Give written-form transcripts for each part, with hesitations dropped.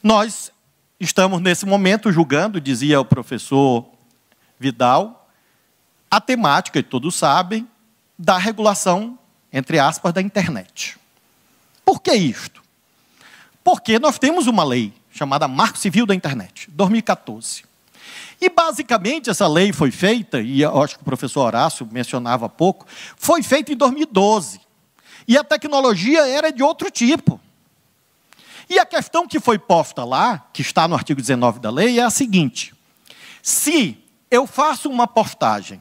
Nós estamos, nesse momento, julgando, dizia o professor Vidal, a temática, e todos sabem, da regulação, entre aspas, da internet. Por que isto? Porque nós temos uma lei chamada Marco Civil da Internet, 2014. E, basicamente, essa lei foi feita, e eu acho que o professor Horácio mencionava há pouco, foi feita em 2012. E a tecnologia era de outro tipo. E a questão que foi posta lá, que está no artigo 19 da lei, é a seguinte: se eu faço uma postagem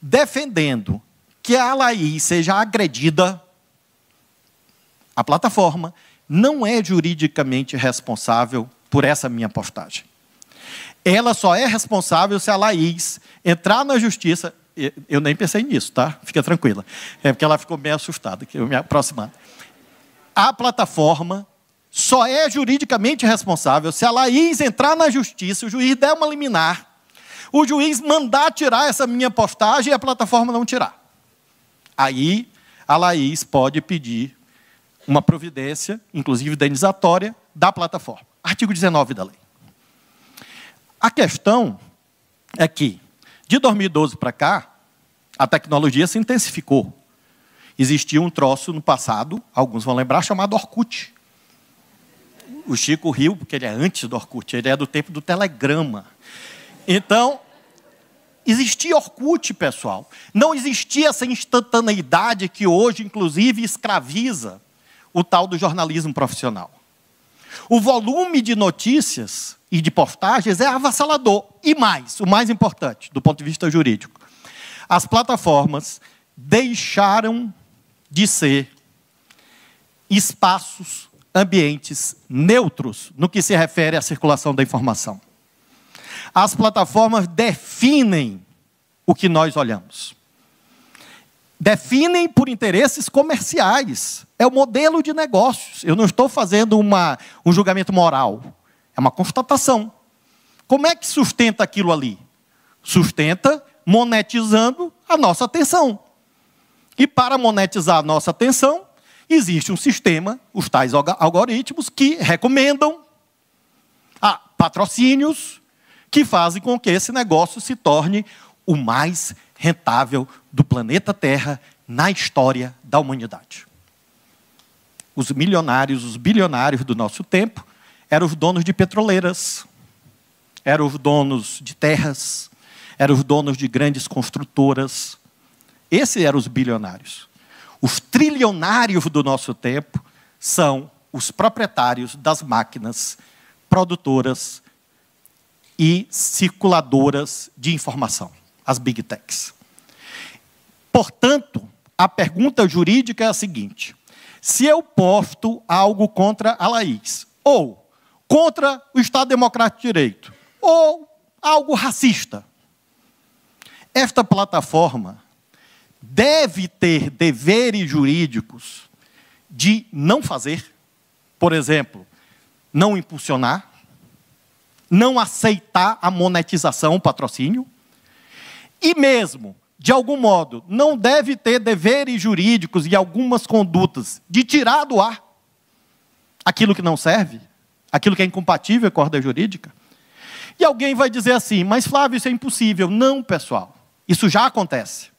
defendendo que a Laís seja agredida, a plataforma não é juridicamente responsável por essa minha postagem. Ela só é responsável se a Laís entrar na justiça. Eu nem pensei nisso, tá? Fica tranquila. É porque ela ficou meio assustada, que eu me aproximando. A plataforma só é juridicamente responsável se a Laís entrar na justiça, o juiz der uma liminar, o juiz mandar tirar essa minha postagem e a plataforma não tirar. Aí, a Laís pode pedir uma providência, inclusive indenizatória, da plataforma. Artigo 19 da lei. A questão é que, de 2012 para cá, a tecnologia se intensificou. Existia um troço no passado, alguns vão lembrar, chamado Orkut. O Chico riu, porque ele é antes do Orkut, ele é do tempo do telegrama. Então, existia Orkut, pessoal. Não existia essa instantaneidade que hoje, inclusive, escraviza o tal do jornalismo profissional. O volume de notícias e de postagens é avassalador. E mais, o mais importante, do ponto de vista jurídico, as plataformas deixaram de ser espaços, ambientes neutros no que se refere à circulação da informação. As plataformas definem o que nós olhamos. Definem por interesses comerciais. É o modelo de negócios. Eu não estou fazendo um julgamento moral. É uma constatação. Como é que sustenta aquilo ali? Sustenta monetizando a nossa atenção. E para monetizar a nossa atenção, existe um sistema, os tais algoritmos, que recomendam patrocínios que fazem com que esse negócio se torne o mais rentável do planeta Terra na história da humanidade. Os milionários, os bilionários do nosso tempo eram os donos de petroleiras, eram os donos de terras, eram os donos de grandes construtoras. Esses eram os bilionários. Os trilionários do nosso tempo são os proprietários das máquinas produtoras e circuladoras de informação, as Big Techs. Portanto, a pergunta jurídica é a seguinte: se eu posto algo contra a Laís, ou contra o Estado Democrático de Direito, ou algo racista, esta plataforma deve ter deveres jurídicos de não fazer, por exemplo, não impulsionar, não aceitar a monetização, o patrocínio, e mesmo, de algum modo, não deve ter deveres jurídicos e algumas condutas de tirar do ar aquilo que não serve, aquilo que é incompatível com a ordem jurídica. E alguém vai dizer assim: mas Flávio, isso é impossível. Não, pessoal, isso já acontece.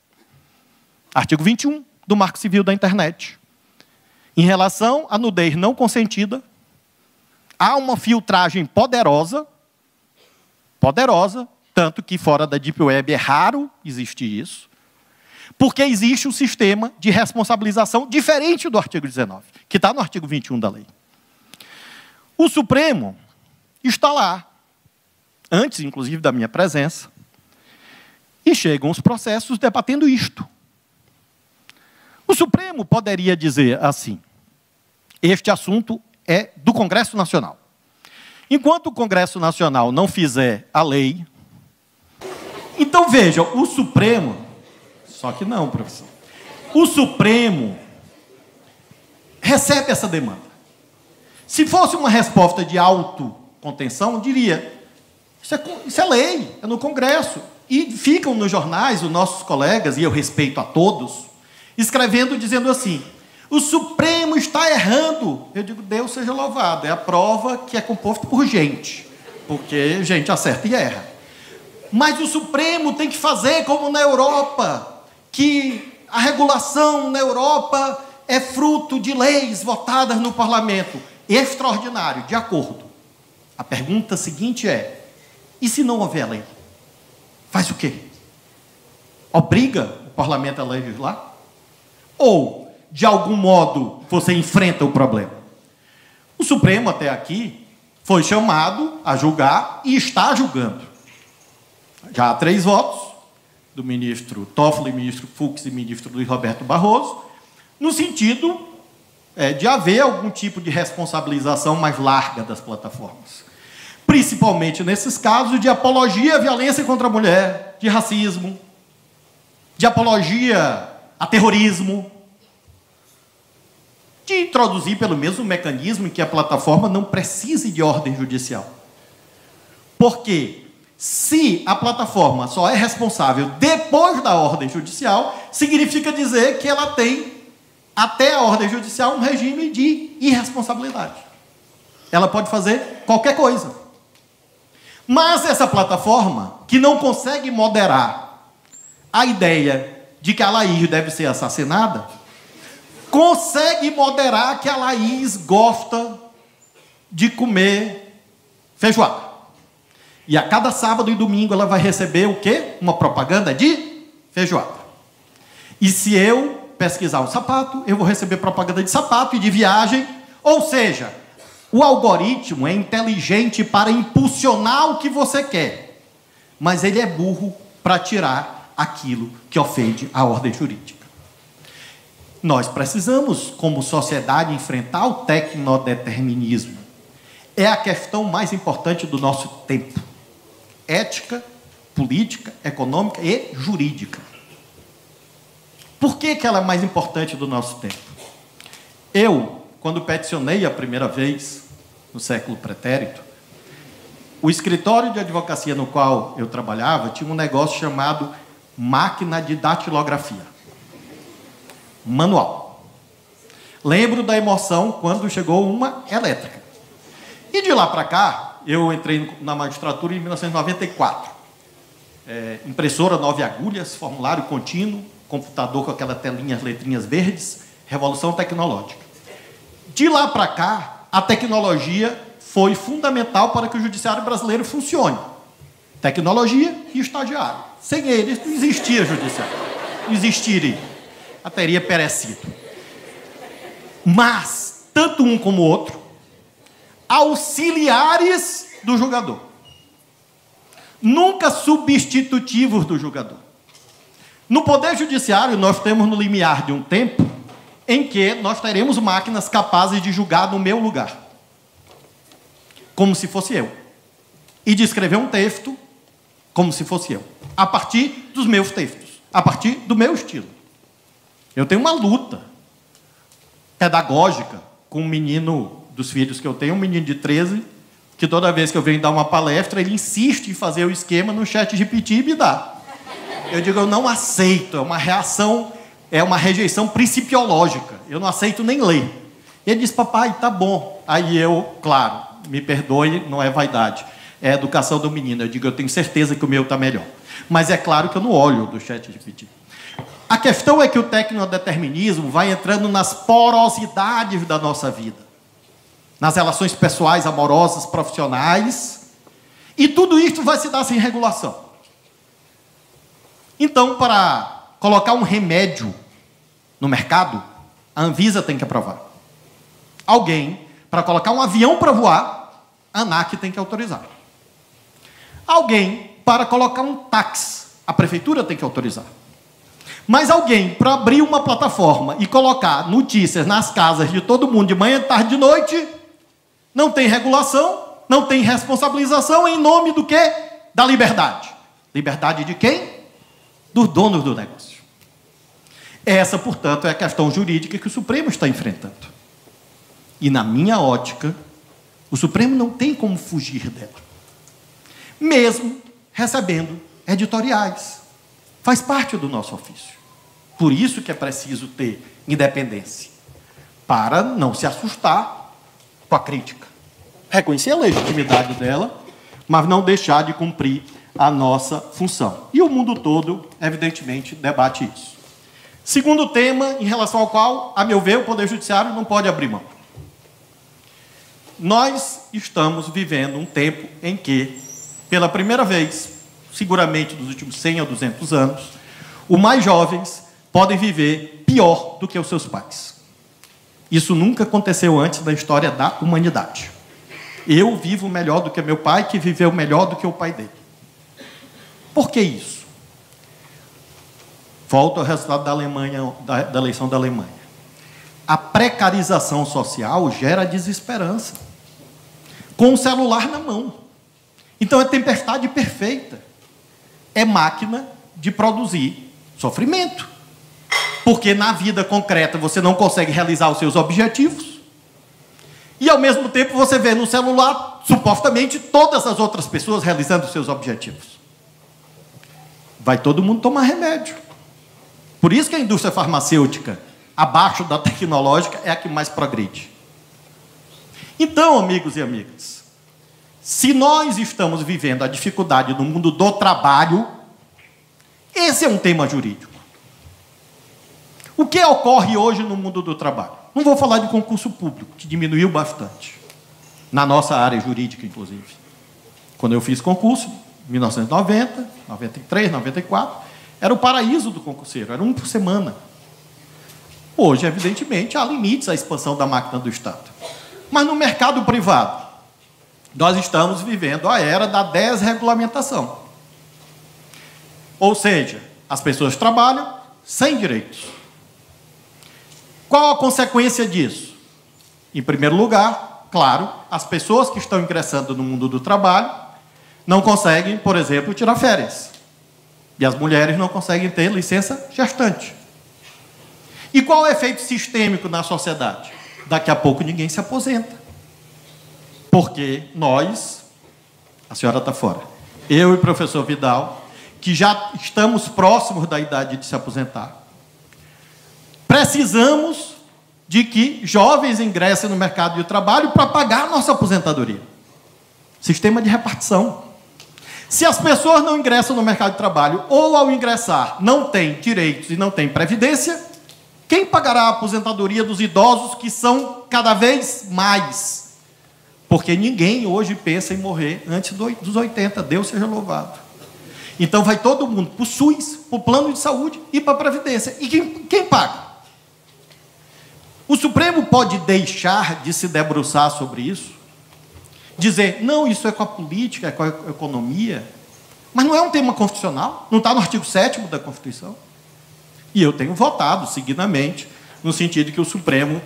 Artigo 21 do Marco Civil da Internet. Em relação à nudez não consentida, há uma filtragem poderosa, tanto que fora da Deep Web é raro existir isso, porque existe um sistema de responsabilização diferente do artigo 19, que está no artigo 21 da lei. O Supremo está lá, antes, inclusive, da minha presença, e chegam os processos debatendo isto. O Supremo poderia dizer assim: este assunto é do Congresso Nacional. Enquanto o Congresso Nacional não fizer a lei... Então, vejam, o Supremo... Só que não, professor. O Supremo recebe essa demanda. Se fosse uma resposta de autocontenção, diria: isso é lei, é no Congresso. E ficam nos jornais os nossos colegas, e eu respeito a todos, escrevendo, dizendo assim: o Supremo está errando. Eu digo, Deus seja louvado, é a prova que é composto por gente, porque gente acerta e erra. Mas o Supremo tem que fazer como na Europa, que a regulação na Europa é fruto de leis votadas no parlamento. Extraordinário, de acordo. A pergunta seguinte é, e se não houver lei? Faz o quê? Obriga o parlamento a legislar? Ou, de algum modo, você enfrenta o problema? O Supremo, até aqui, foi chamado a julgar e está julgando. Já há 3 votos, do ministro Toffoli, ministro Fux e ministro Luiz Roberto Barroso, no sentido de haver algum tipo de responsabilização mais larga das plataformas. Principalmente nesses casos de apologia à violência contra a mulher, de racismo, de apologia a terrorismo, de introduzir pelo menos um mecanismo em que a plataforma não precise de ordem judicial. Porque se a plataforma só é responsável depois da ordem judicial, significa dizer que ela tem, até a ordem judicial, um regime de irresponsabilidade. Ela pode fazer qualquer coisa. Mas essa plataforma, que não consegue moderar a ideia de que a Laís deve ser assassinada, consegue moderar que a Laís gosta de comer feijoada. E a cada sábado e domingo ela vai receber o quê? Uma propaganda de feijoada. E se eu pesquisar um sapato, eu vou receber propaganda de sapato e de viagem. Ou seja, o algoritmo é inteligente para impulsionar o que você quer, mas ele é burro para tirar aquilo que ofende a ordem jurídica. Nós precisamos, como sociedade, enfrentar o tecnodeterminismo. É a questão mais importante do nosso tempo. Ética, política, econômica e jurídica. Por que ela é mais importante do nosso tempo? Eu, quando peticionei a primeira vez, no século pretérito, o escritório de advocacia no qual eu trabalhava tinha um negócio chamado máquina de datilografia. Manual. Lembro da emoção quando chegou uma elétrica. E de lá para cá, eu entrei na magistratura em 1994. Impressora 9 agulhas, formulário contínuo, computador com aquela telinha, as letrinhas verdes, revolução tecnológica. De lá para cá, a tecnologia foi fundamental para que o judiciário brasileiro funcione. Tecnologia e estagiário. Sem eles não existia judiciário. Não existiria. A teria perecido. Mas, tanto um como o outro, auxiliares do julgador. Nunca substitutivos do julgador. No Poder Judiciário, nós temos no limiar de um tempo em que nós teremos máquinas capazes de julgar no meu lugar. Como se fosse eu. E de escrever um texto como se fosse eu. A partir dos meus textos. A partir do meu estilo. Eu tenho uma luta pedagógica com um menino dos filhos que eu tenho, um menino de 13, que toda vez que eu venho dar uma palestra, ele insiste em fazer o esquema no ChatGPT e me dá. Eu digo, eu não aceito, é uma reação, é uma rejeição principiológica. Eu não aceito nem ler. Ele diz, papai, tá bom. Aí eu, claro, me perdoe, não é vaidade, é a educação do menino. Eu digo, eu tenho certeza que o meu está melhor. Mas é claro que eu não olho do ChatGPT. A questão é que o tecnodeterminismo vai entrando nas porosidades da nossa vida. Nas relações pessoais, amorosas, profissionais. E tudo isso vai se dar sem regulação. Então, para colocar um remédio no mercado, a Anvisa tem que aprovar. Alguém, para colocar um avião para voar, a ANAC tem que autorizar. Alguém, para colocar um táxi, a prefeitura tem que autorizar. Mas alguém, para abrir uma plataforma e colocar notícias nas casas de todo mundo, de manhã, tarde, de noite, não tem regulação, não tem responsabilização, em nome do quê? Da liberdade. Liberdade de quem? Dos donos do negócio. Essa, portanto, é a questão jurídica que o Supremo está enfrentando. E, na minha ótica, o Supremo não tem como fugir dela. Mesmo recebendo editoriais. Faz parte do nosso ofício. Por isso que é preciso ter independência. para não se assustar com a crítica. Reconhecer a legitimidade dela, mas não deixar de cumprir a nossa função. E o mundo todo, evidentemente, debate isso. Segundo tema, em relação ao qual, a meu ver, o Poder Judiciário não pode abrir mão. Nós estamos vivendo um tempo em que, pela primeira vez, seguramente nos últimos 100 ou 200 anos, os mais jovens podem viver pior do que os seus pais. Isso nunca aconteceu antes da história da humanidade. Eu vivo melhor do que meu pai, que viveu melhor do que o pai dele. Por que isso? Volto ao resultado da Alemanha, da eleição da Alemanha. A precarização social gera desesperança. Com o celular na mão. Então é tempestade perfeita. É máquina de produzir sofrimento. Porque na vida concreta você não consegue realizar os seus objetivos. E ao mesmo tempo você vê no celular, supostamente, todas as outras pessoas realizando os seus objetivos. Vai todo mundo tomar remédio. Por isso que a indústria farmacêutica, abaixo da tecnológica, é a que mais progride. Então, amigos e amigas, se nós estamos vivendo a dificuldade no mundo do trabalho, esse é um tema jurídico. O que ocorre hoje no mundo do trabalho? Não vou falar de concurso público, que diminuiu bastante, na nossa área jurídica, inclusive. Quando eu fiz concurso, em 1990, 93, 94, era o paraíso do concurseiro, era um por semana. Hoje, evidentemente, há limites à expansão da máquina do Estado. Mas no mercado privado, nós estamos vivendo a era da desregulamentação. Ou seja, as pessoas trabalham sem direitos. Qual a consequência disso? Em primeiro lugar, claro, as pessoas que estão ingressando no mundo do trabalho não conseguem, por exemplo, tirar férias. E as mulheres não conseguem ter licença gestante. E qual é o efeito sistêmico na sociedade? Daqui a pouco ninguém se aposenta. Porque nós, a senhora está fora, eu e o professor Vidal, que já estamos próximos da idade de se aposentar, precisamos de que jovens ingressem no mercado de trabalho para pagar a nossa aposentadoria. Sistema de repartição. Se as pessoas não ingressam no mercado de trabalho, ou ao ingressar não têm direitos e não têm previdência, quem pagará a aposentadoria dos idosos, que são cada vez mais? Porque ninguém hoje pensa em morrer antes dos 80, Deus seja louvado. Então vai todo mundo para o SUS, para o plano de saúde e para a previdência. E quem paga? O Supremo pode deixar de se debruçar sobre isso? Dizer, não, isso é com a política, é com a economia, mas não é um tema constitucional? Não está no artigo 7º da Constituição? E eu tenho votado seguidamente no sentido de que o Supremo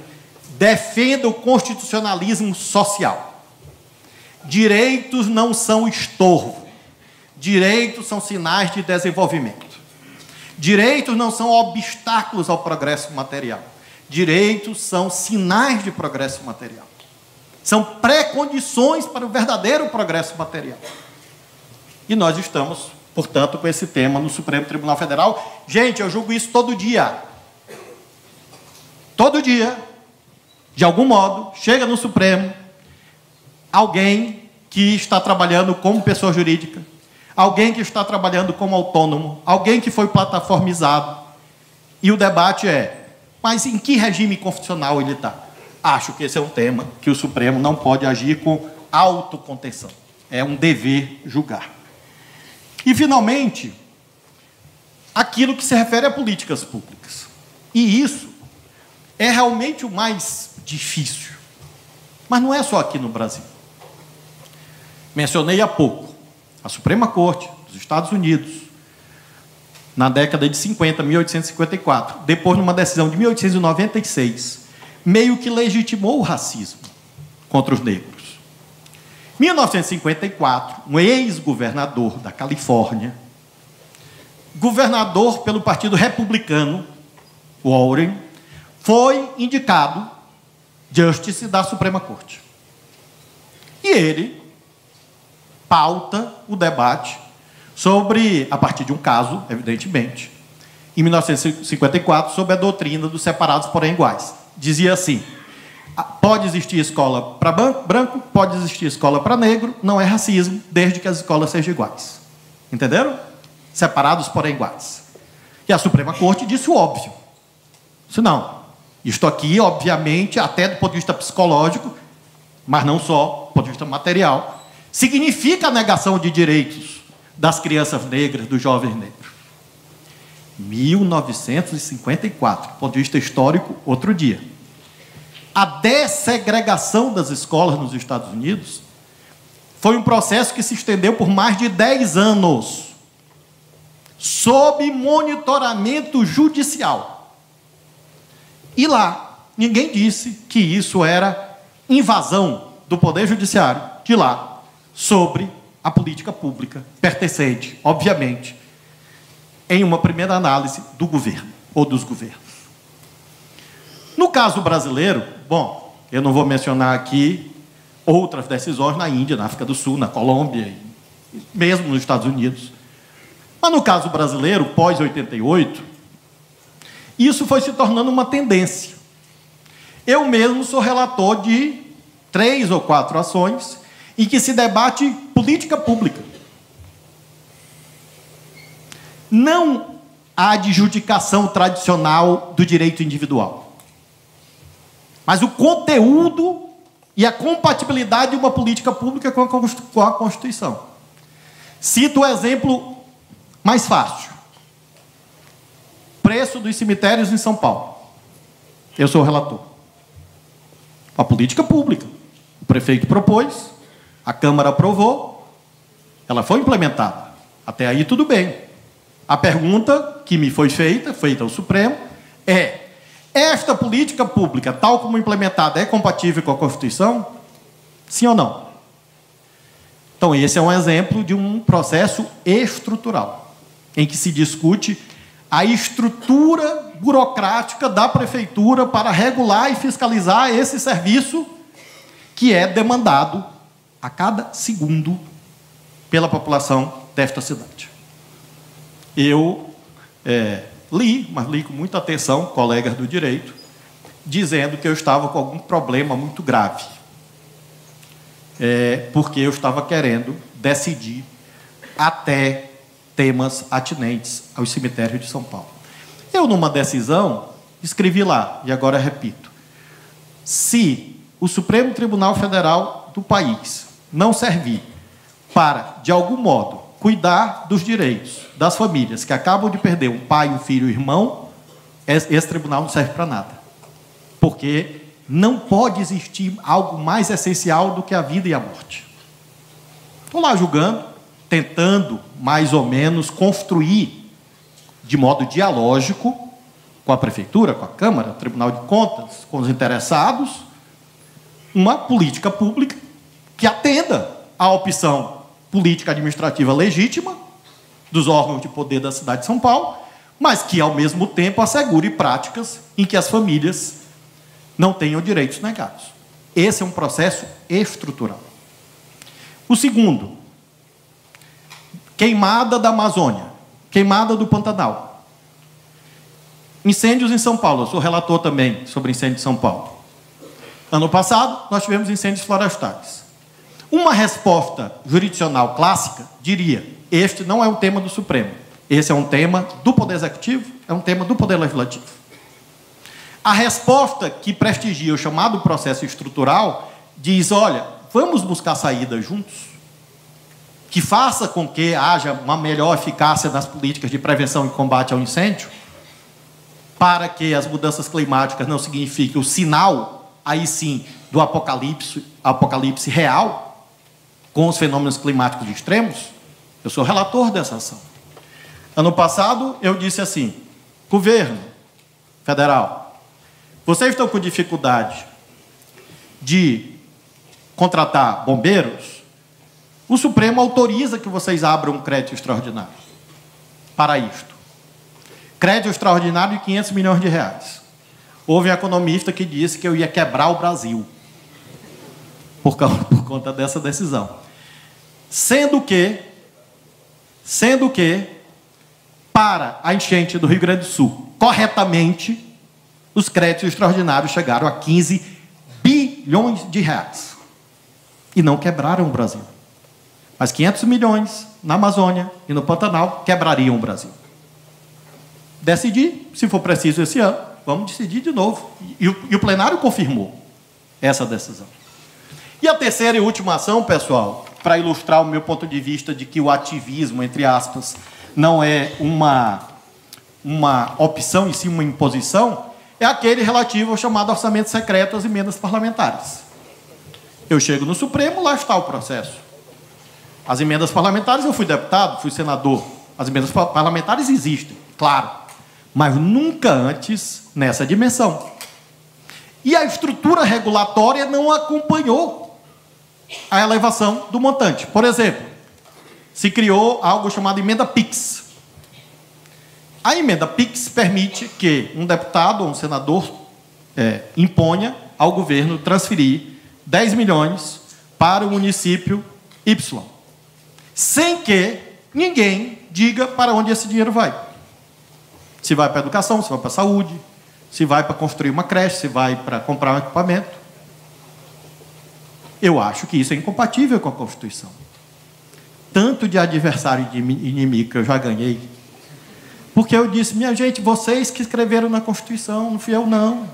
defenda o constitucionalismo social. Direitos não são estorvo. Direitos são sinais de desenvolvimento. Direitos não são obstáculos ao progresso material. Direitos são sinais de progresso material. São pré-condições para o verdadeiro progresso material. E nós estamos, portanto, com esse tema no Supremo Tribunal Federal. Gente, eu julgo isso todo dia. Todo dia, de algum modo, chega no Supremo alguém que está trabalhando como pessoa jurídica, alguém que está trabalhando como autônomo, alguém que foi plataformizado. E o debate é, mas em que regime constitucional ele está? Acho que esse é um tema que o Supremo não pode agir com autocontenção. É um dever julgar. E, finalmente, aquilo que se refere a políticas públicas. E isso é realmente o mais difícil. Mas não é só aqui no Brasil. Mencionei há pouco a Suprema Corte dos Estados Unidos, na década de 50, 1854, depois, numa decisão de 1896, meio que legitimou o racismo contra os negros. Em 1954, um ex-governador da Califórnia, governador pelo Partido Republicano, Warren, foi indicado Justice da Suprema Corte. E ele pauta o debate sobre, a partir de um caso, evidentemente, em 1954, sobre a doutrina dos separados porém iguais. dizia assim: pode existir escola para branco, pode existir escola para negro, não é racismo, desde que as escolas sejam iguais. Entenderam? Separados, porém iguais. E a Suprema Corte disse o óbvio. Disse, não, isto aqui, obviamente, até do ponto de vista psicológico, mas não só, do ponto de vista material, significa a negação de direitos das crianças negras, dos jovens negros. 1954, do ponto de vista histórico, outro dia. A dessegregação das escolas nos Estados Unidos foi um processo que se estendeu por mais de 10 anos, sob monitoramento judicial. E lá, ninguém disse que isso era invasão do Poder Judiciário de lá sobre a política pública pertencente, obviamente, em uma primeira análise do governo ou dos governos. No caso brasileiro, bom, eu não vou mencionar aqui outras decisões na Índia, na África do Sul, na Colômbia, e mesmo nos Estados Unidos. Mas no caso brasileiro, pós-88, isso foi se tornando uma tendência. Eu mesmo sou relator de 3 ou 4 ações em que se debate política pública. Não a adjudicação tradicional do direito individual, mas o conteúdo e a compatibilidade de uma política pública com a Constituição. Cito o exemplo mais fácil. Preço dos cemitérios em São Paulo. Eu sou o relator. A política pública. O prefeito propôs, a Câmara aprovou, ela foi implementada. Até aí tudo bem. A pergunta que me foi feita ao Supremo, é: esta política pública, tal como implementada, é compatível com a Constituição? Sim ou não? Então, esse é um exemplo de um processo estrutural, em que se discute a estrutura burocrática da prefeitura para regular e fiscalizar esse serviço que é demandado a cada segundo pela população desta cidade. Eu li, mas li com muita atenção, colegas do direito, dizendo que eu estava com algum problema muito grave, porque eu estava querendo decidir até temas atinentes aos cemitérios de São Paulo. Eu, numa decisão, escrevi lá, e agora repito: se o Supremo Tribunal Federal do país não servir para, de algum modo, cuidar dos direitos das famílias que acabam de perder um pai, um filho, um irmão, esse tribunal não serve para nada. Porque não pode existir algo mais essencial do que a vida e a morte. Estou lá julgando, tentando, mais ou menos, construir, de modo dialógico, com a Prefeitura, com a Câmara, o Tribunal de Contas, com os interessados, uma política pública que atenda à opção política administrativa legítima dos órgãos de poder da cidade de São Paulo, mas que, ao mesmo tempo, assegure práticas em que as famílias não tenham direitos negados. Esse é um processo estrutural. O segundo, queimada da Amazônia, queimada do Pantanal. Incêndios em São Paulo, eu sou relator também sobre incêndio em São Paulo. Ano passado, nós tivemos incêndios florestais. Uma resposta jurisdicional clássica diria: este não é um tema do Supremo, esse é um tema do Poder Executivo, é um tema do Poder Legislativo. A resposta que prestigia o chamado processo estrutural diz: olha, vamos buscar saídas juntos, que faça com que haja uma melhor eficácia nas políticas de prevenção e combate ao incêndio, para que as mudanças climáticas não signifiquem o sinal, aí sim, do apocalipse real, com os fenômenos climáticos extremos. Eu sou relator dessa ação. Ano passado, eu disse assim: governo federal, vocês estão com dificuldade de contratar bombeiros? O Supremo autoriza que vocês abram um crédito extraordinário para isto. Crédito extraordinário de 500 milhões de reais. Houve um economista que disse que eu ia quebrar o Brasil por conta dessa decisão. Sendo que, para a enchente do Rio Grande do Sul, corretamente, os créditos extraordinários chegaram a 15 bilhões de reais. E não quebraram o Brasil. Mas 500 milhões na Amazônia e no Pantanal quebrariam o Brasil. Decidi, se for preciso esse ano, vamos decidir de novo. E o plenário confirmou essa decisão. E a terceira e última ação, pessoal, para ilustrar o meu ponto de vista de que o ativismo, entre aspas, não é uma opção e sim uma imposição, é aquele relativo ao chamado orçamento secreto às emendas parlamentares. Eu chego no Supremo, lá está o processo. As emendas parlamentares, eu fui deputado, fui senador. As emendas parlamentares existem, claro, mas nunca antes nessa dimensão. E a estrutura regulatória não acompanhou a elevação do montante. Por exemplo, se criou algo chamado emenda PIX. A emenda PIX permite que um deputado ou um senador imponha ao governo transferir 10 milhões para o município Y, sem que ninguém diga para onde esse dinheiro vai. Se vai para a educação, se vai para a saúde, se vai para construir uma creche, se vai para comprar um equipamento. Eu acho que isso é incompatível com a Constituição. Tanto de adversário e de inimigo que eu já ganhei. Porque eu disse, minha gente, vocês que escreveram na Constituição, não fui eu, não.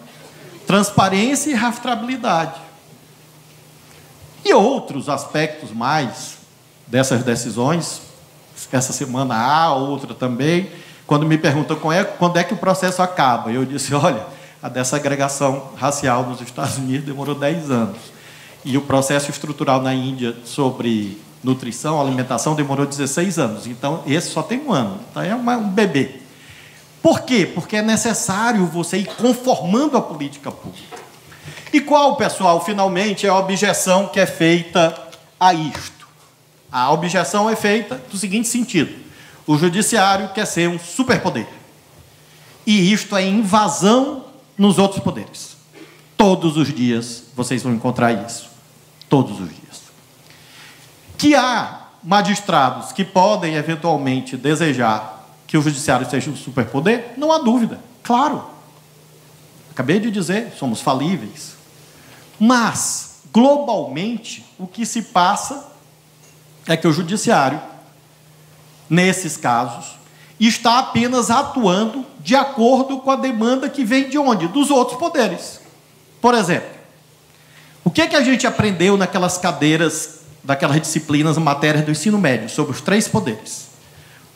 Transparência e rastreabilidade. E outros aspectos mais dessas decisões, essa semana há, outra também, quando me perguntam quando é que o processo acaba, eu disse, olha, a desagregação racial nos Estados Unidos demorou 10 anos. E o processo estrutural na Índia sobre nutrição, alimentação, demorou 16 anos. Então, esse só tem 1 ano. Então, é um bebê. Por quê? Porque é necessário você ir conformando a política pública. E qual, pessoal, finalmente, é a objeção que é feita a isto? A objeção é feita do seguinte sentido. O judiciário quer ser um superpoder. E isto é invasão nos outros poderes. Todos os dias vocês vão encontrar isso. Todos os dias. Que há magistrados que podem, eventualmente, desejar que o judiciário seja um superpoder, não há dúvida. Claro. Acabei de dizer, somos falíveis. Mas, globalmente, o que se passa é que o judiciário, nesses casos, está apenas atuando de acordo com a demanda que vem de onde? Dos outros poderes. Por exemplo, o que a gente aprendeu naquelas cadeiras, daquelas disciplinas, matérias do ensino médio, sobre os 3 poderes?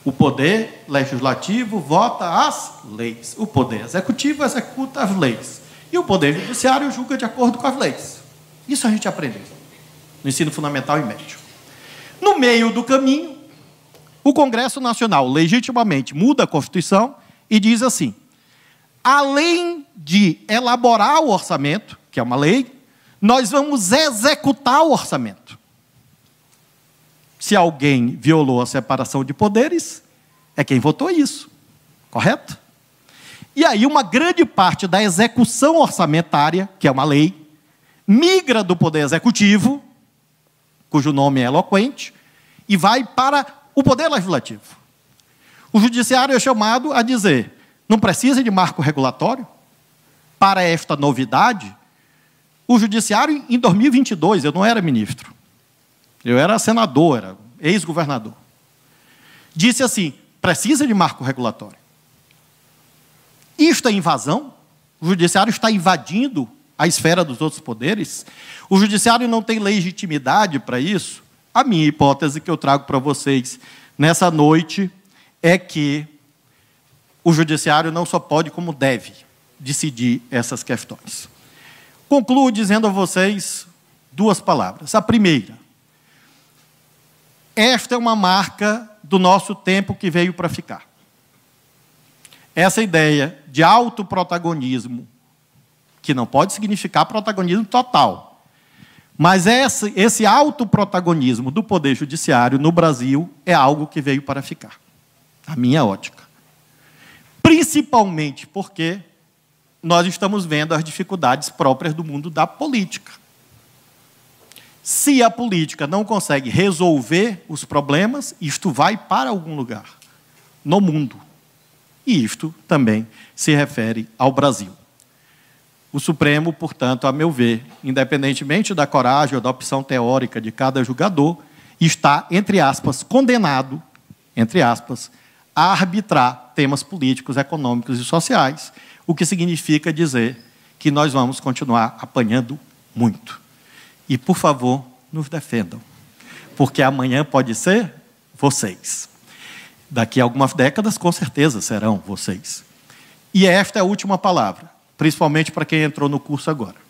O poder legislativo vota as leis. O poder executivo executa as leis. E o poder judiciário julga de acordo com as leis. Isso a gente aprendeu no ensino fundamental e médio. No meio do caminho, o Congresso Nacional legitimamente muda a Constituição e diz assim, além de elaborar o orçamento, que é uma lei, nós vamos executar o orçamento. Se alguém violou a separação de poderes, é quem votou isso. Correto? E aí uma grande parte da execução orçamentária, que é uma lei, migra do poder executivo, cujo nome é eloquente, e vai para o poder legislativo. O judiciário é chamado a dizer, não precisa de marco regulatório? Para esta novidade, o judiciário, em 2022, eu não era ministro, eu era senador, era ex-governador, disse assim, precisa de marco regulatório. Isto é invasão? O judiciário está invadindo a esfera dos outros poderes? O judiciário não tem legitimidade para isso? A minha hipótese que eu trago para vocês nessa noite é que o judiciário não só pode, como deve, decidir essas questões. Concluo dizendo a vocês 2 palavras. A primeira, esta é uma marca do nosso tempo que veio para ficar. Essa ideia de autoprotagonismo, que não pode significar protagonismo total, mas esse autoprotagonismo do Poder Judiciário no Brasil é algo que veio para ficar, a minha ótica. Principalmente porque nós estamos vendo as dificuldades próprias do mundo da política. Se a política não consegue resolver os problemas, isto vai para algum lugar no mundo. E isto também se refere ao Brasil. O Supremo, portanto, a meu ver, independentemente da coragem ou da opção teórica de cada julgador, está, entre aspas, condenado, entre aspas, a arbitrar temas políticos, econômicos e sociais, o que significa dizer que nós vamos continuar apanhando muito. E, por favor, nos defendam, porque amanhã pode ser vocês. Daqui a algumas décadas, com certeza, serão vocês. E esta é a última palavra, principalmente para quem entrou no curso agora.